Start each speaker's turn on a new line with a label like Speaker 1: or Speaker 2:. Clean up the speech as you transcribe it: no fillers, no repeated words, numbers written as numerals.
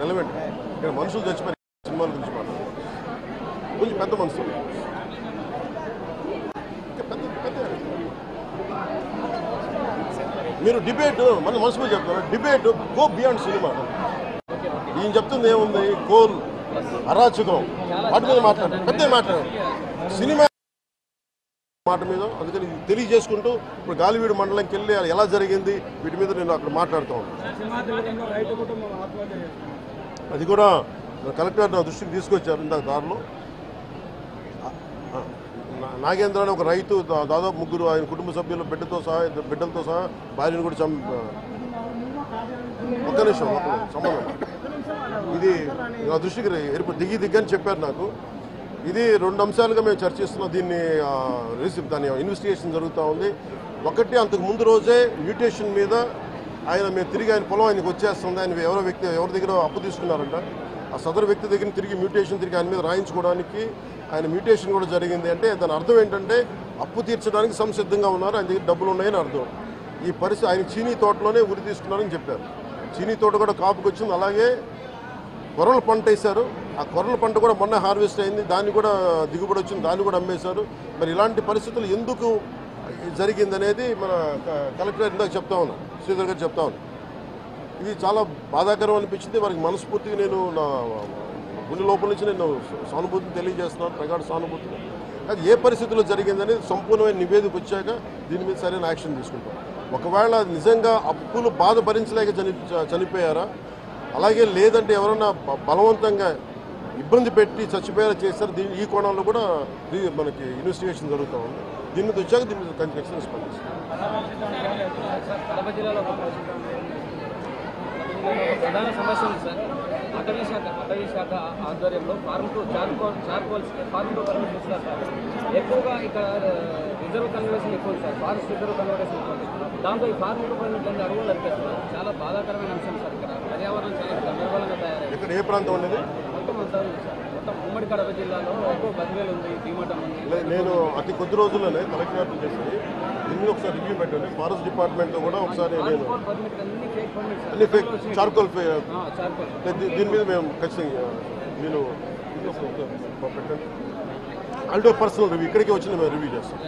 Speaker 1: Relevant. ఇక్కడ మనుషులు చచ్చిపోయి సినిమాల గురించి మాట్లాడారు. కొంచెం పెద్ద మనుషులు, మీరు డిబేట్ మన మనసు మీద చెప్తారు. Debate go beyond cinema. ఈయన చెప్తుంది ఏముంది, కోల్ అరాచకం వాటి మీద మాట్లాడారు, పెద్ద మాట్లాడారు సినిమా మాట మీద. అందుకని తెలియజేసుకుంటూ ఇప్పుడు గాలివీడు మండలంకి వెళ్ళి ఎలా జరిగింది వీటి మీద నేను అక్కడ మాట్లాడుతూ ఉన్నాను. అది కూడా కలెక్టర్ నా దృష్టికి తీసుకొచ్చారు. ఇందాక దారిలో నాగేంద్ర అని ఒక రైతు దాదాపు 3 ఆయన కుటుంబ సభ్యులు బిడ్డలతో సహా భార్యను కూడా ఒక్క నిమిషం సంబంధం ఇది నా దృష్టికి దిగ్గని చెప్పారు నాకు. ఇది 2 అంశాలుగా మేము చర్చిస్తున్నాం. దీన్ని దాని ఇన్వెస్టిగేషన్ జరుగుతూ ఉంది. ఒకటి, అంతకు ముందు రోజే మ్యూటేషన్ మీద మేము తిరిగి ఆయన పొలం ఆయనకు వచ్చేస్తుంది. ఆయన ఎవరి దగ్గర అప్పు తీసుకున్నారంట. ఆ సదరు వ్యక్తి దగ్గర తిరిగి మ్యూటేషన్ తిరిగి ఆయన మీద రాయించుకోవడానికి ఆయన మ్యూటేషన్ కూడా జరిగింది. అంటే దాని అర్థం ఏంటంటే అప్పు తీర్చడానికి సంసిద్ధంగా ఉన్నారు, ఆయన దగ్గర డబ్బులు ఉన్నాయని అర్థం. ఈ పరిస్థితి ఆయన చీనీ తోటలోనే ఉరి తీసుకున్నారని చెప్పారు. చీనీ తోట కూడా కాపుకి వచ్చింది. అలాగే కొర్రల పంట వేశారు. ఆ కొర్రల పంట కూడా మొన్న హార్వెస్ట్ అయింది, దాన్ని కూడా దిగుబడి వచ్చింది, దాన్ని కూడా అమ్మేశారు. మరి ఇలాంటి పరిస్థితులు ఎందుకు జరిగిందనేది మన కలెక్టర్ ఇందాక చెప్తా ఉన్నా, శ్రీధర్ గారు చెప్తా ఉన్నా. ఇది చాలా బాధాకరం అనిపించింది. వారికి మనస్ఫూర్తిగా నేను నా గుండె లోపల నుంచి నేను సానుభూతిని తెలియజేస్తున్నాను, ప్రగాఢ సానుభూతిని. అది ఏ పరిస్థితుల్లో జరిగిందనేది సంపూర్ణమైన నివేదిక వచ్చాక దీని మీద సరైన యాక్షన్ తీసుకుంటాం. ఒకవేళ నిజంగా అప్పులు బాధ భరించలేక చనిపోయారా, అలాగే లేదంటే ఎవరన్నా బలవంతంగా ఇబ్బంది పెట్టి చచ్చిపోయేలా చేస్తారు, ఈ కోణంలో కూడా మనకి ఇన్వెస్టిగేషన్ జరుగుతూ ఉంది. దీని మీద వచ్చాక దీని మీద ఖచ్చితంగా స్పందిస్తాం.
Speaker 2: ప్రధాన సమస్య ఉంది సార్. అటవీ శాఖ ఆధ్వర్యంలో ఫార్మ్ టు పర్మిట్ ఇస్తారు సార్. ఎక్కువగా ఇక్కడ రిజర్వ్ కన్వర్షన్ ఎక్కువ సార్, ఫారెస్ట్ రిజర్వ్ కన్వర్షన్ ఎక్కువ. దాంతో ఈ ఫార్మ్ టు పర్మిట్ అనేది అడుగులు నడిపేస్తున్నారు. చాలా బాధాకరమైన అంశం సార్. ఇక్కడ పర్యావరణం చాలా గందరగోళంగా తయారైంది.
Speaker 1: ఇక్కడ ఏ ప్రాంతం ఉండేది?
Speaker 2: మొత్తం అంతా ఉంది సార్. మొత్తం ఉమ్మడి కడప జిల్లాలో ఎక్కువ బదివేలు ఉంది, దీమటం ఉంది.
Speaker 1: నేను అతి కొద్ది రోజుల్లోనే కలెక్టర్ చేసి దీన్ని ఒకసారి రివ్యూ పెట్టండి. ఫారెస్ట్ డిపార్ట్మెంట్తో కూడా ఒకసారి నేను అన్ని ఫేక్ చార్కోల్ దీని మీద మేము ఖచ్చితంగా నేను పెట్టండి. ఆల్టో పర్సనల్ రివ్యూ ఇక్కడికి వచ్చి మేము రివ్యూ చేస్తాం.